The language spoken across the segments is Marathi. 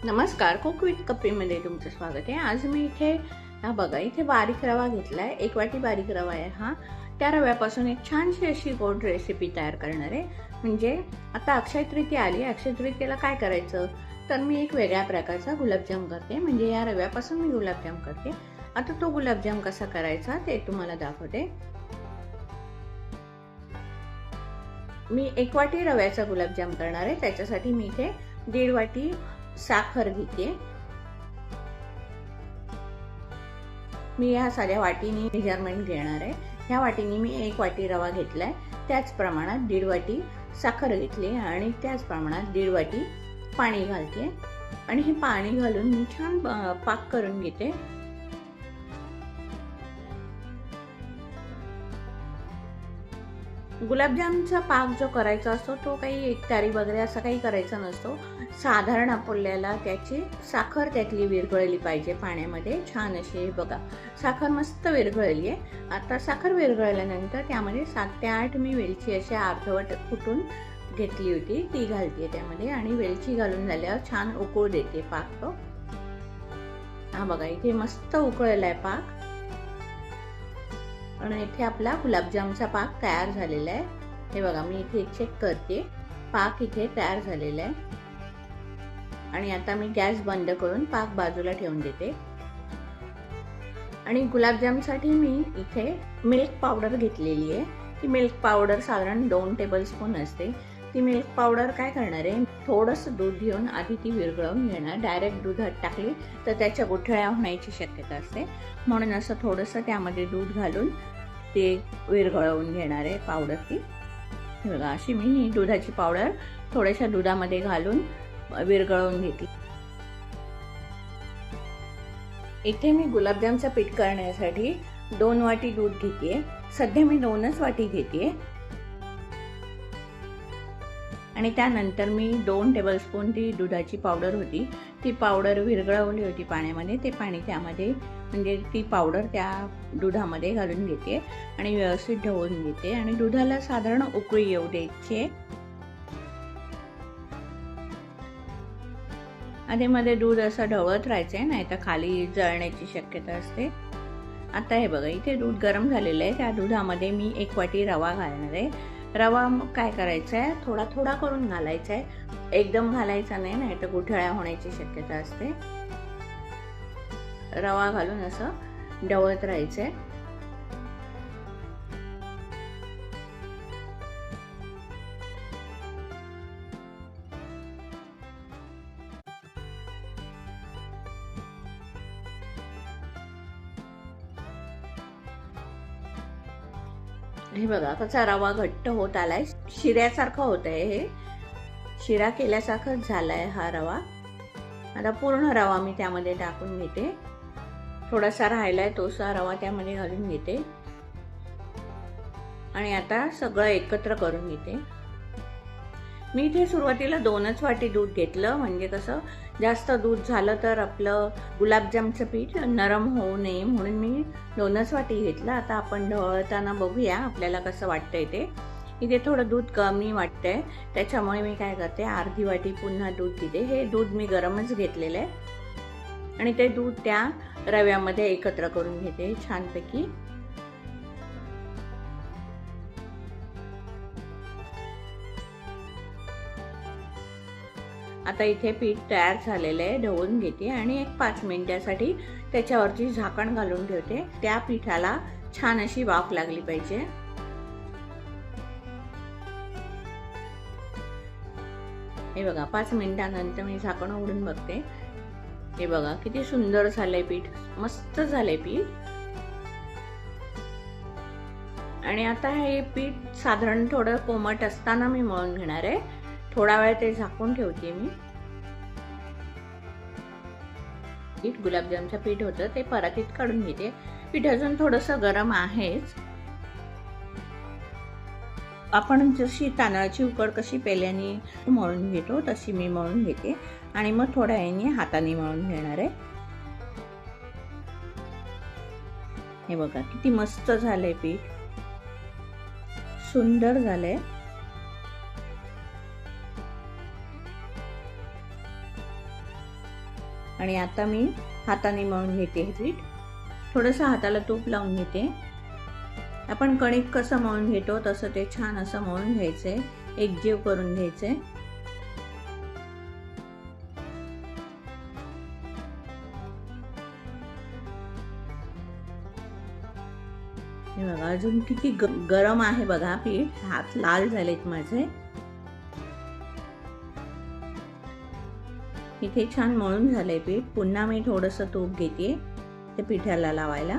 नमस्कार, कुक विथ कप्पीमध्ये तुमचं स्वागत आहे. आज मी इथे बघा इथे बारीक रवा घेतला आहे. 1 वाटी बारीक रवा आहे हा. त्या रव्यापासून एक छानशी अशी गोड रेसिपी तयार करणार आहे. म्हणजे आता अक्षय तृतीया आली. अक्षय तृतीयेला काय करायचं, तर मी एक वेगळ्या प्रकारचा गुलाबजाम करते. म्हणजे या रव्यापासून मी गुलाबजाम करते. आता तो गुलाबजाम कसा करायचा ते तुम्हाला दाखवते. मी 1 वाटी रव्याचा गुलाबजाम करणार आहे. त्याच्यासाठी मी इथे 1.5 वाटी साखर घेते. मी या साध्या वाटीने मेजरमेंट घेणार आहे. ह्या वाटीने मी 1 वाटी रवा घेतलाय. त्याच प्रमाणात 1.5 वाटी साखर घेतली आणि त्याच प्रमाणात 1.5 वाटी पाणी घालते आणि हे पाणी घालून मी छान पाक करून घेते. गुलाबजामचा पाक जो करायचा असतो तो काही एकतारी वगैरे असं काही करायचा नसतो. साधारण आपल्याला त्याची साखर त्यातली विरघळली पाहिजे पाण्यामध्ये छान अशी. बघा साखर मस्त विरघळली आहे. आता साखर विरघळल्यानंतर त्यामध्ये 7 ते 8 मी वेलची अशी अर्धवट कुटून घेतली होती ती घालते त्यामध्ये आणि वेलची घालून झाल्यावर छान उकळू देते पाक तो. हा बघा इथे मस्त उकळलेला आहे पाक आणि इथे आपला गुलाबजामचा पाक तयार झालेला आहे. हे बघा मी इथे चेक करते, पाक इथे तयार झालेला आहे. आणि आता मी गॅस बंद करून पाक बाजूला ठेवून देते. आणि गुलाबजामसाठी मी इथे मिल्क पावडर घेतलेली आहे. ती मिल्क पावडर साधारण 2 टेबलस्पून असते. ती मिल्क पावडर काय करणार आहे, थोडंसं दूध घेऊन आधी ती विरघळवून घेणार. डायरेक्ट दुधात टाकली तर त्याच्या गुठळ्या होण्याची शक्यता असते, म्हणून असं थोडंसं त्यामध्ये दूध घालून ते विरघळवून घेणार आहे पावडर ती. बघा अशी मी दुधाची पावडर थोड्याशा दुधामध्ये घालून विरघळवून घेतली. इथे मी गुलाबजामचं पीठ करण्यासाठी 2 वाटी दूध घेते. सध्या मी 2च वाटी घेते आणि त्यानंतर मी 2 टेबलस्पून ती दुधाची पावडर होती ती पावडर विरघळवली होती पाण्यामध्ये. ते पाणी त्यामध्ये म्हणजे ती पावडर त्या दुधामध्ये घालून घेते आणि व्यवस्थित ढवळून घेते आणि दुधाला साधारण उकळी येऊ द्यायची. आधीमध्ये दूध असं ढवळत राहायचंय, नाही तर खाली जळण्याची शक्यता असते. आता हे बघा इथे दूध गरम झालेलं आहे. त्या दुधामध्ये मी 1 वाटी रवा घालणार आहे. रवा काय करायचा आहे, थोडा थोडा करून घालायचा आहे, एकदम घालायचा नाही, नाही तर गुठळ्या होण्याची शक्यता असते. रवा घालून असं ढवळत राहायचंय. हे बघा कसा रवा घट्ट होत आलाय, शिऱ्यासारखं होत आहे. हे शिरा केल्यासारखंच झालाय हा रवा. आता पूर्ण रवा मी त्यामध्ये टाकून घेते. थोडासा राहिलाय तोसा रवा त्यामध्ये घालून घेते आणि आता सगळं एकत्र करून घेते. मी इथे सुरुवातीला 2च वाटी दूध घेतलं, म्हणजे कसं जास्त दूध झालं तर आपलं गुलाबजामचं पीठ नरम होऊ नये म्हणून मी 2च वाटी घेतलं. आता आपण ढवळताना बघूया आपल्याला कसं वाटतंय ते. इथे थोडं दूध कमी वाटतंय, त्याच्यामुळे मी काय करते, अर्धी वाटी पुन्हा दूध घेते. हे दूध मी गरमच घेतलेलं आहे आणि ते दूध त्या रव्यामध्ये एकत्र करून घेते छानपैकी. आता इथे पीठ तयार झालेलं आहे, ढवळून घेते आणि एक 5 मिनिटासाठी त्याच्यावरती झाकण घालून ठेवते. त्या पिठाला छान अशी वाफ लागली पाहिजे. हे बघा 5 मिनिटांनंतर मी झाकण उघडून बघते. हे बघा किती सुंदर झालंय पीठ, मस्त झालंय पीठ. आणि आता हे पीठ साधारण थोडं कोमट असताना मी मळून घेणार आहे. थोडा वेळ ते झाकून ठेवते मी. पीठ गुलाबजामचं पीठ होतं ते परातीत काढून घेते. पीठ अजून थोडंसं गरम आहेच. आपण जशी तांदळाची उकड कशी पेल्याने मळून घेतो तशी मी मळून घेते आणि मग थोड्या वेळाने हाताने मळून घेणार आहे. हे बघा किती मस्त झालंय पीठ, सुंदर झालंय. आणि आता मी हाताने मळून घेते हे पीठ. थोडंसं हाताला तूप लावून घेते. आपण कणिक कसं मळून घेतो तसं ते छान असं मळून घ्यायचंय, एकजीव करून घ्यायचंय. हे बघा अजून किती गरम आहे बघा पीठ. हात लाल झालेत माझे. इथे छान मळून झालंय पीठ. पुन्हा मी थोडंसं तूप घेते ते पिठाला लावायला.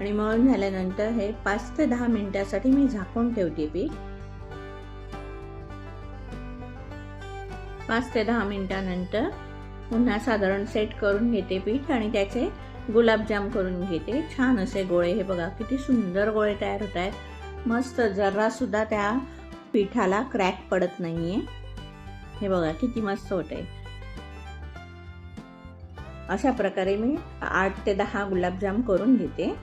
आणि मळून झाल्यानंतर हे 5 ते 10 मिनिटासाठी मी झाकून ठेवते पीठ. 5 ते 10 मिनिटानंतर पुन्हा साधारण सेट करून घेते पीठ आणि त्याचे गुलाबजाम करून घेते. छान असे गोळे. हे बघा किती सुंदर गोळे तयार होत आहेत. मस्त, जरा सुद्धा त्या पिठाला क्रॅक पडत नाहीये. हे बघा किती मस्त होते. अशा प्रकारे मी 8 ते 10 गुलाबजाम करून घेते.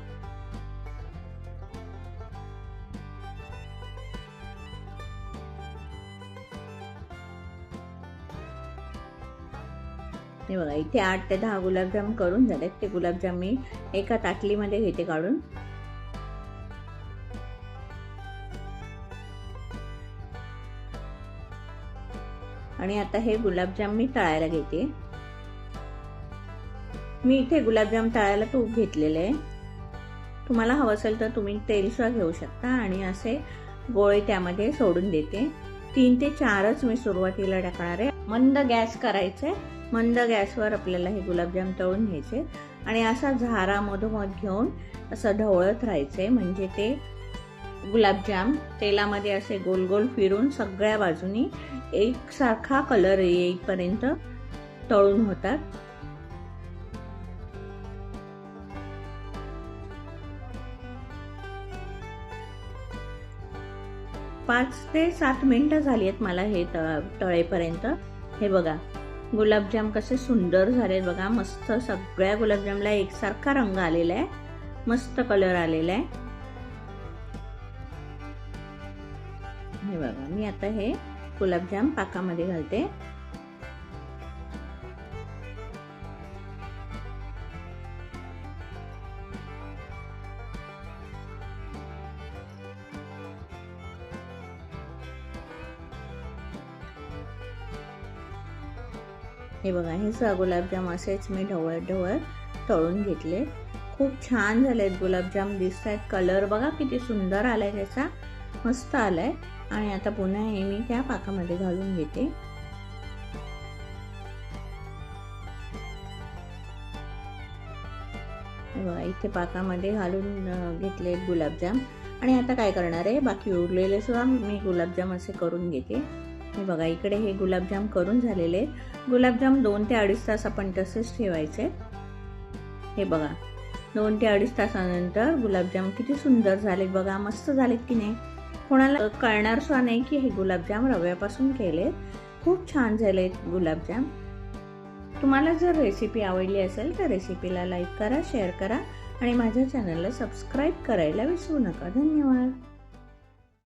हे बघा इथे 8 ते 10 गुलाबजाम करून झालेत. ते गुलाबजाम मी एका ताटलीमध्ये घेते काढून. आणि आता हे गुलाबजाम मी तळायला घेते. मी इथे गुलाबजाम तळायला तूप घेतलेले आहे. तुम्हाला हवं असेल तर तुम्ही तेल सुद्धा घेऊ शकता. आणि असे गोळे त्यामध्ये सोडून देते. 3 ते 4च मी सुरुवातीला टाकणार आहे. मंद गॅस करायचे. मंद गॅसवर आपल्याला हे गुलाबजाम तळून घ्यायचे आणि असा झारा मधोमध घेऊन असं ढवळत राहायचे. म्हणजे ते गुलाबजाम तेलामध्ये असे गोल गोल फिरून सगळ्या बाजूनी एकसारखा कलर येईपर्यंत तळून होतात. पाच ते 7 मिनिटं झाली आहेत मला हे तळेपर्यंत. हे बघा गुलाबजाम कसे सुंदर झालेत बघा. मस्त सगळ्या गुलाबजामला एकसारखा रंग आलेला आहे. मस्त कलर आलेला आहे. हे बघा मी आता हे गुलाबजाम पाकामध्ये घालते. हे बघा हे सगळे गुलाबजाम असेच मी ढवळत तळून घेतले. खूप छान झालेत गुलाबजाम दिसत आहेत. कलर बघा किती सुंदर आलाय त्याचा. मस्त आलाय. आणि आता पुन्हा हे मी त्या पाकामध्ये घालून घेते. बघा इथे पाकामध्ये घालून घेतले गुलाबजाम. आणि आता काय करणार आहे, बाकी उरलेले सुद्धा मी गुलाबजाम असे करून घेते. हे बघा इकडे हे गुलाबजाम करून झालेले. गुलाबजाम 2 ते 2.5 तास आपण तसेच ठेवायचे. हे बघा 2 ते 2.5 तासानंतर गुलाबजाम किती सुंदर झालेत बघा. मस्त झालेत की नाही. कोणाला कळणार सुद्धा नाही की हे गुलाबजाम रव्यापासून केले. खूप छान झालेत गुलाबजाम. तुम्हाला जर रेसिपी आवडली असेल तर रेसिपीला लाईक करा, शेअर करा आणि माझ्या चॅनलला सबस्क्राईब करायला विसरू नका. धन्यवाद.